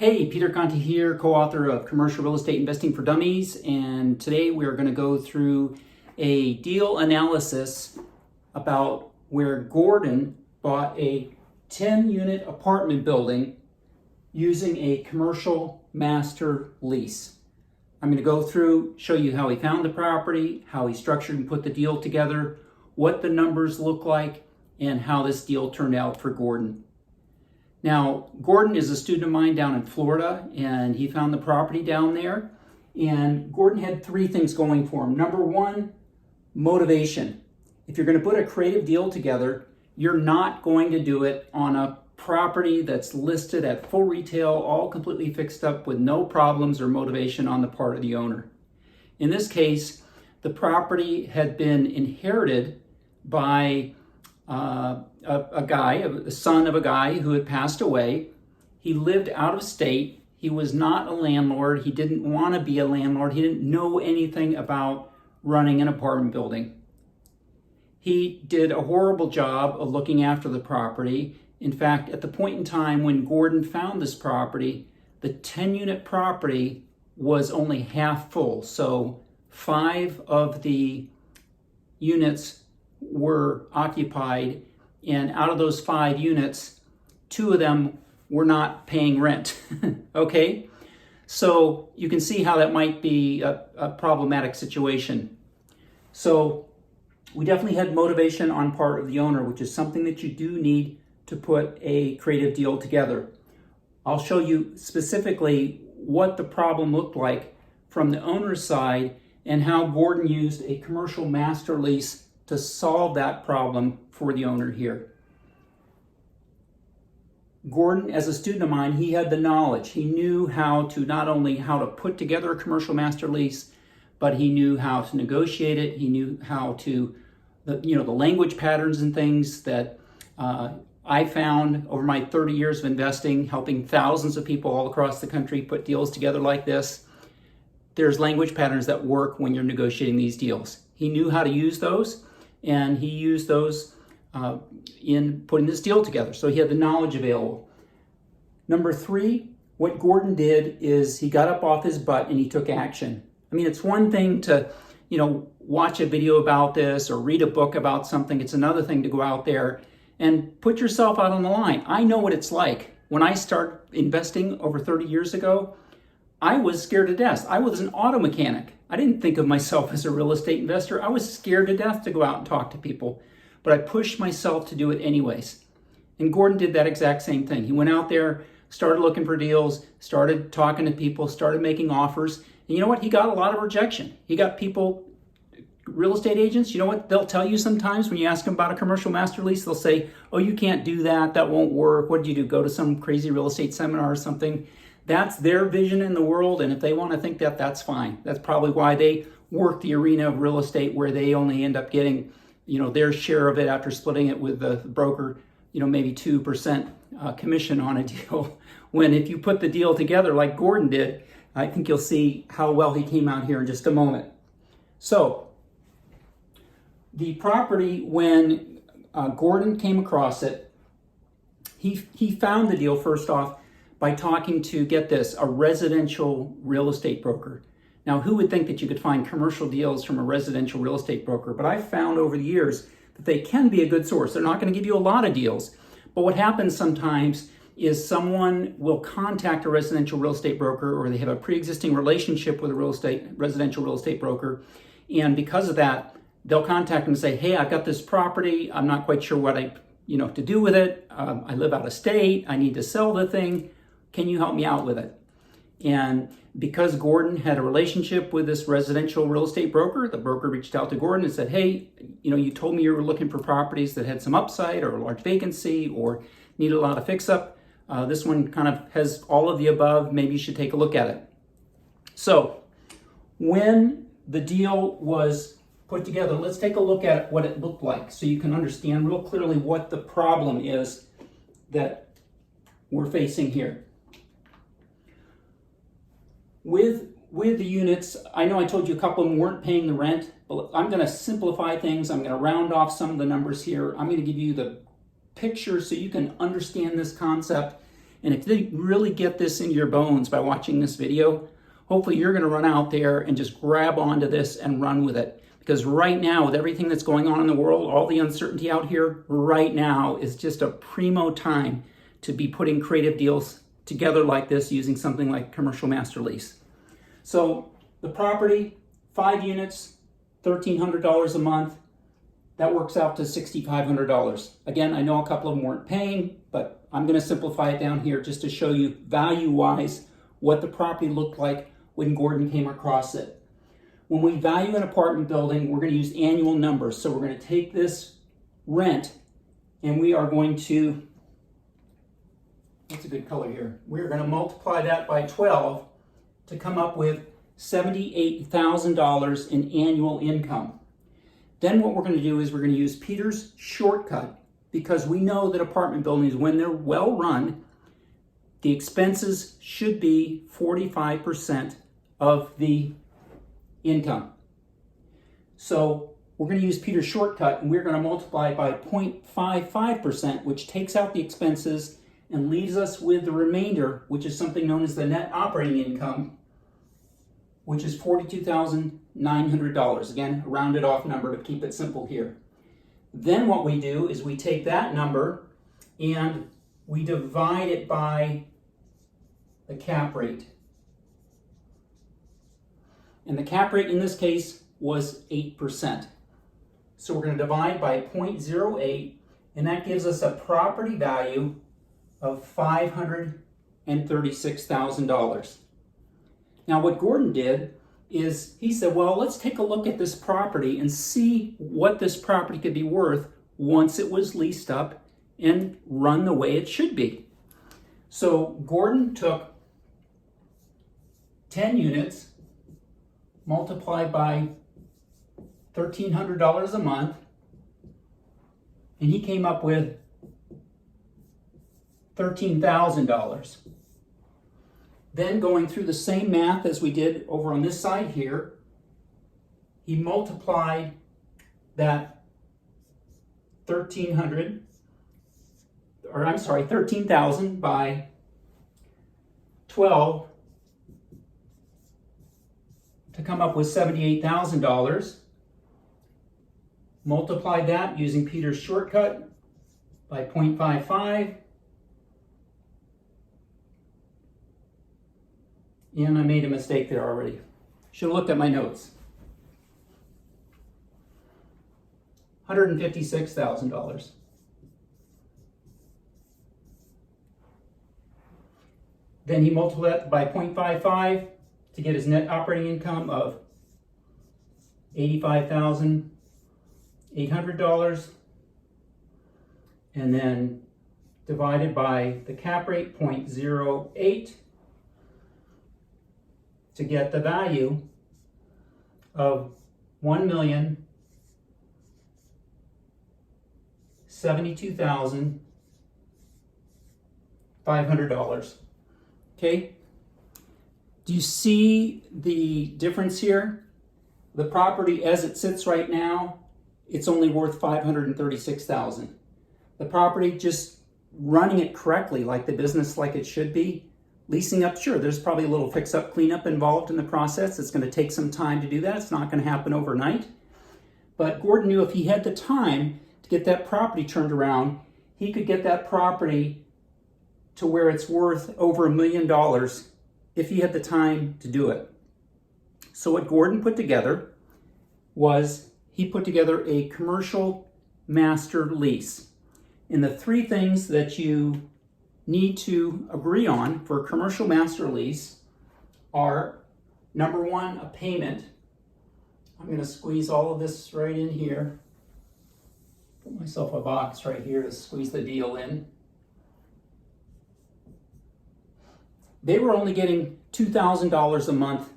Hey, Peter Conti here, co-author of Commercial Real Estate Investing for Dummies, and today we are going to go through a deal analysis about where Gordon bought a 10-unit apartment building using a commercial master lease. I'm going to go through, show you how he found the property, how he structured and put the deal together, what the numbers look like, and how this deal turned out for Gordon. Now, Gordon is a student of mine down in Florida, and he found the property down there. And Gordon had three things going for him. Number one, motivation. If you're going to put a creative deal together, you're not going to do it on a property that's listed at full retail, all completely fixed up with no problems or motivation on the part of the owner. In this case, the property had been inherited by a son of a guy who had passed away. He lived out of state. He was not a landlord. He didn't want to be a landlord. He didn't know anything about running an apartment building. He did a horrible job of looking after the property. In fact, at the point in time when Gordon found this property, the 10-unit property was only half full. So 5 of the units were occupied, and out of those 5 units, 2 of them were not paying rent. Okay? So you can see how that might be a problematic situation. So we definitely had motivation on part of the owner, which is something that you do need to put a creative deal together. I'll show you specifically what the problem looked like from the owner's side and how Gordon used a commercial master lease to solve that problem for the owner here. Gordon, as a student of mine, he had the knowledge. He knew how to not only how to put together a commercial master lease, but he knew how to negotiate it. He knew how to, the language patterns and things that I found over my 30 years of investing, helping thousands of people all across the country put deals together like this. There's language patterns that work when you're negotiating these deals. He knew how to use those, and he used those in putting this deal together. So he had the knowledge available. Number 3, what Gordon did is he got up off his butt and he took action. I mean, it's one thing to, watch a video about this or read a book about something. It's another thing to go out there and put yourself out on the line. I know what it's like. When I started investing over 30 years ago, I was scared to death. I was an auto mechanic. I didn't think of myself as a real estate investor. I was scared to death to go out and talk to people, but I pushed myself to do it anyways. And Gordon did that exact same thing. He went out there, started looking for deals, started talking to people, started making offers. And you know what? He got a lot of rejection. He got people, real estate agents, you know what they'll tell you sometimes when you ask them about a commercial master lease? They'll say, oh, you can't do that. That won't work. What did you do? Go to some crazy real estate seminar or something? That's their vision in the world, and if they want to think that, that's fine. That's probably why they work the arena of real estate where they only end up getting, their share of it after splitting it with the broker, maybe 2% commission on a deal. When if you put the deal together like Gordon did, I think you'll see how well he came out here in just a moment. So the property, when Gordon came across it, he found the deal first off by talking to, get this, a residential real estate broker. Now, who would think that you could find commercial deals from a residential real estate broker? But I've found over the years that they can be a good source. They're not going to give you a lot of deals. But what happens sometimes is someone will contact a residential real estate broker, or they have a pre-existing relationship with a residential real estate broker. And because of that, they'll contact them and say, hey, I've got this property. I'm not quite sure what to do with it. I live out of state. I need to sell the thing. Can you help me out with it? And because Gordon had a relationship with this residential real estate broker, the broker reached out to Gordon and said, hey, you told me you were looking for properties that had some upside or a large vacancy or needed a lot of fix-up. This one kind of has all of the above. Maybe you should take a look at it. So when the deal was put together, let's take a look at what it looked like so you can understand real clearly what the problem is that we're facing here. With the units, I know I told you a couple of them weren't paying the rent, but I'm going to simplify things. I'm going to round off some of the numbers here. I'm going to give you the picture so you can understand this concept And if you really get this into your bones by watching this video, hopefully you're going to run out there and just grab onto this and run with it. Because right now, with everything that's going on in the world, all the uncertainty out here, right now is just a primo time to be putting creative deals together like this using something like Commercial Master Lease. So the property, 5 units, $1,300 a month. That works out to $6,500. Again, I know a couple of them weren't paying, but I'm going to simplify it down here just to show you value-wise what the property looked like when Gordon came across it. When we value an apartment building, we're going to use annual numbers. So we're going to take this rent and we are going to, what's a good color here? We're going to multiply that by 12 to come up with $78,000 in annual income. Then what we're going to do is we're going to use Peter's shortcut, because we know that apartment buildings, when they're well run, the expenses should be 45% of the income. So we're going to use Peter's shortcut and we're going to multiply by 0.55%, which takes out the expenses and leaves us with the remainder, which is something known as the net operating income, which is $42,900. Again, a rounded off number to keep it simple here. Then what we do is we take that number and we divide it by the cap rate. And the cap rate in this case was 8%. So we're going to divide by 0.08, and that gives us a property value of $536,000. Now what Gordon did is he said, well, let's take a look at this property and see what this property could be worth once it was leased up and run the way it should be. So Gordon took 10 units multiplied by $1,300 a month, and he came up with $13,000. Then going through the same math as we did over on this side here, he multiplied that $13,000 by 12 to come up with $78,000. Multiplied that using Peter's shortcut by 0.55. And I made a mistake there already. Should have looked at my notes. $156,000. Then he multiplied that by 0.55 to get his net operating income of $85,800. And then divided by the cap rate, 0.08. To get the value of $1,072,500. Okay? Do you see the difference here? The property as it sits right now, it's only worth $536,000. The property, just running it correctly, like the business like it should be, leasing up, sure, there's probably a little fix-up, cleanup involved in the process. It's going to take some time to do that. It's not going to happen overnight. But Gordon knew if he had the time to get that property turned around, he could get that property to where it's worth over $1 million if he had the time to do it. So what Gordon put together was he put together a commercial master lease. And the three things that you need to agree on for a commercial master lease are, number one, a payment. I'm going to squeeze all of this right in here. Put myself a box right here to squeeze the deal in. They were only getting $2,000 a month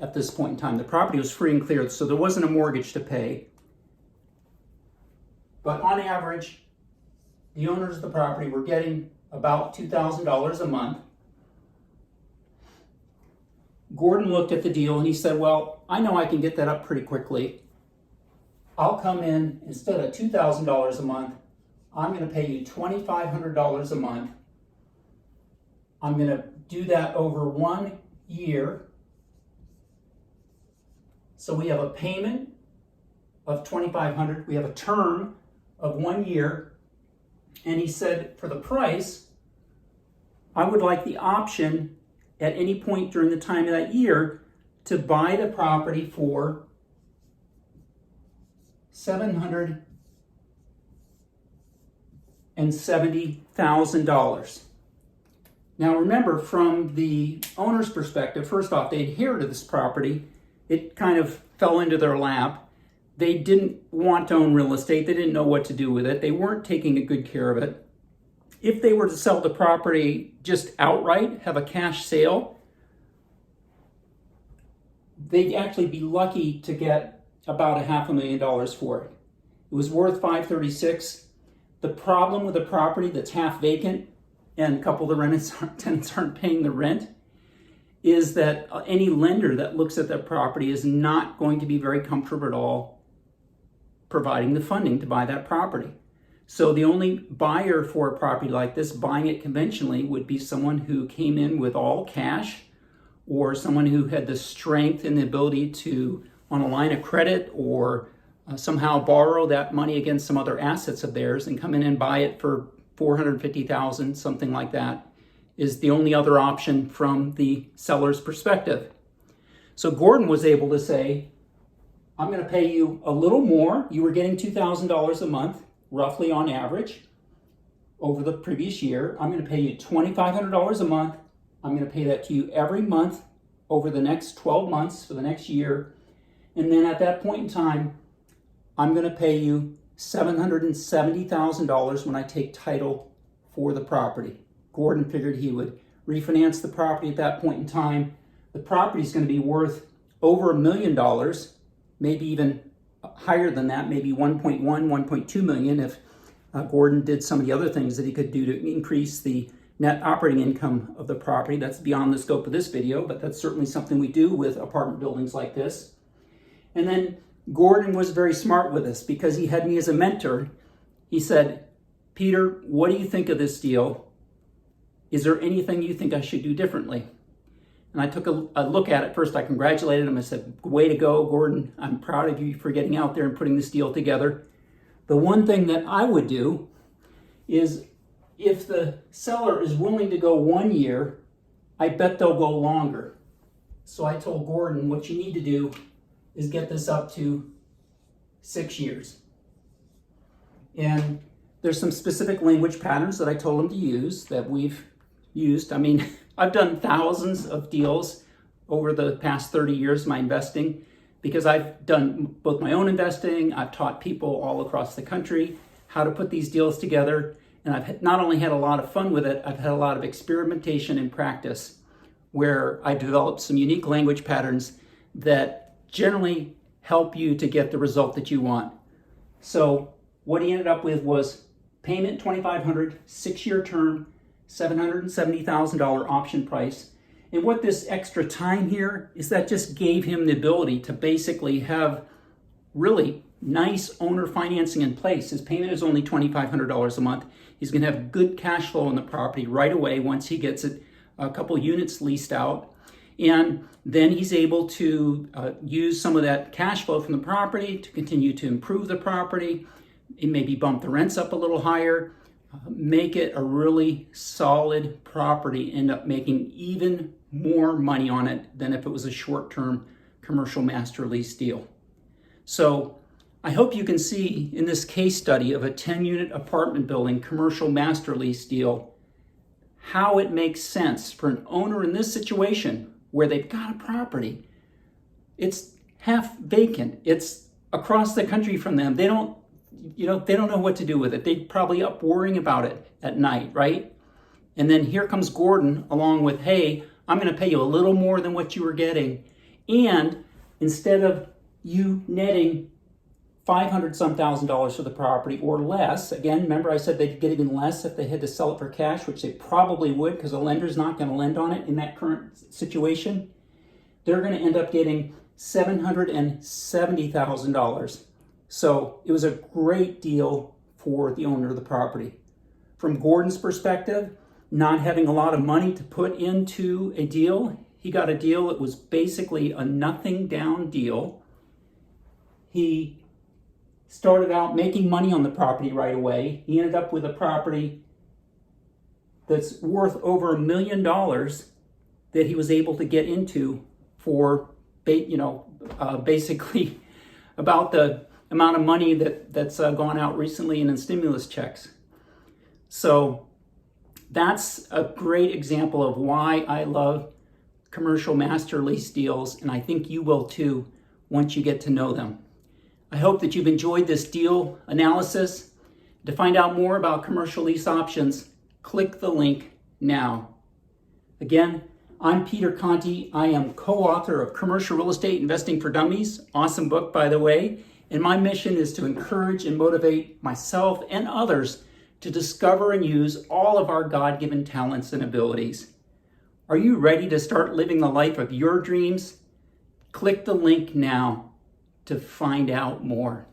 at this point in time. The property was free and clear, so there wasn't a mortgage to pay. But on average, the owners of the property were getting about $2,000 a month. Gordon looked at the deal and he said, well, I know I can get that up pretty quickly. I'll come in, instead of $2,000 a month, I'm going to pay you $2,500 a month. I'm going to do that over 1 year. So we have a payment of $2,500. We have a term of 1 year. And he said, for the price, I would like the option at any point during the time of that year to buy the property for $770,000. Now remember, from the owner's perspective, first off, they inherited this property. It kind of fell into their lap. They didn't want to own real estate. They didn't know what to do with it. They weren't taking a good care of it. If they were to sell the property just outright, have a cash sale, they'd actually be lucky to get about $500,000 for it. It was worth $536,000. The problem with a property that's half vacant and a couple of the tenants aren't paying the rent is that any lender that looks at that property is not going to be very comfortable at all providing the funding to buy that property. So the only buyer for a property like this, buying it conventionally, would be someone who came in with all cash, or someone who had the strength and the ability to, on a line of credit, or somehow borrow that money against some other assets of theirs and come in and buy it for $450,000, something like that, is the only other option from the seller's perspective. So Gordon was able to say, I'm going to pay you a little more. You were getting $2,000 a month, roughly on average, over the previous year. I'm going to pay you $2,500 a month. I'm going to pay that to you every month over the next 12 months for the next year. And then at that point in time, I'm going to pay you $770,000 when I take title for the property. Gordon figured he would refinance the property at that point in time. The property is going to be worth over $1 million, maybe even higher than that, maybe 1.1, 1.2 million if Gordon did some of the other things that he could do to increase the net operating income of the property. That's beyond the scope of this video, but that's certainly something we do with apartment buildings like this. And then Gordon was very smart with this because he had me as a mentor. He said, Peter, what do you think of this deal? Is there anything you think I should do differently? And I took a look at it. First, I congratulated him. I said, way to go, Gordon. I'm proud of you for getting out there and putting this deal together. The one thing that I would do is, if the seller is willing to go 1 year, I bet they'll go longer. So I told Gordon, what you need to do is get this up to 6 years. And there's some specific language patterns that I told him to use that we've used. I mean, I've done thousands of deals over the past 30 years of my investing, because I've done both my own investing, I've taught people all across the country how to put these deals together, and I've not only had a lot of fun with it, I've had a lot of experimentation and practice where I developed some unique language patterns that generally help you to get the result that you want. So what he ended up with was payment $2,500, 6-year term, $770,000 option price. And what this extra time here is, that just gave him the ability to basically have really nice owner financing in place. His payment is only $2,500 a month. He's going to have good cash flow on the property right away once he gets it, a couple units leased out. And then he's able to use some of that cash flow from the property to continue to improve the property, and maybe bump the rents up a little higher, make it a really solid property, end up making even more money on it than if it was a short-term commercial master lease deal. So I hope you can see in this case study of a 10-unit apartment building commercial master lease deal how it makes sense for an owner in this situation where they've got a property. It's half vacant. It's across the country from them. They don't know what to do with it. They're probably up worrying about it at night, right? And then here comes Gordon along with, hey, I'm going to pay you a little more than what you were getting. And instead of you netting $500-some thousand for the property or less, again, remember I said they'd get even less if they had to sell it for cash, which they probably would because a lender's not going to lend on it in that current situation. They're going to end up getting $770,000. So it was a great deal for the owner of the property. From Gordon's perspective, not having a lot of money to put into a deal. He got a deal that was basically a nothing down deal. He started out making money on the property right away. He ended up with a property that's worth over $1 million that he was able to get into for, basically about the amount of money that's gone out recently in stimulus checks. So that's a great example of why I love commercial master lease deals, and I think you will too once you get to know them. I hope that you've enjoyed this deal analysis. To find out more about commercial lease options, click the link now. Again, I'm Peter Conti. I am co-author of Commercial Real Estate Investing for Dummies. Awesome book, by the way. And my mission is to encourage and motivate myself and others to discover and use all of our God-given talents and abilities. Are you ready to start living the life of your dreams? Click the link now to find out more.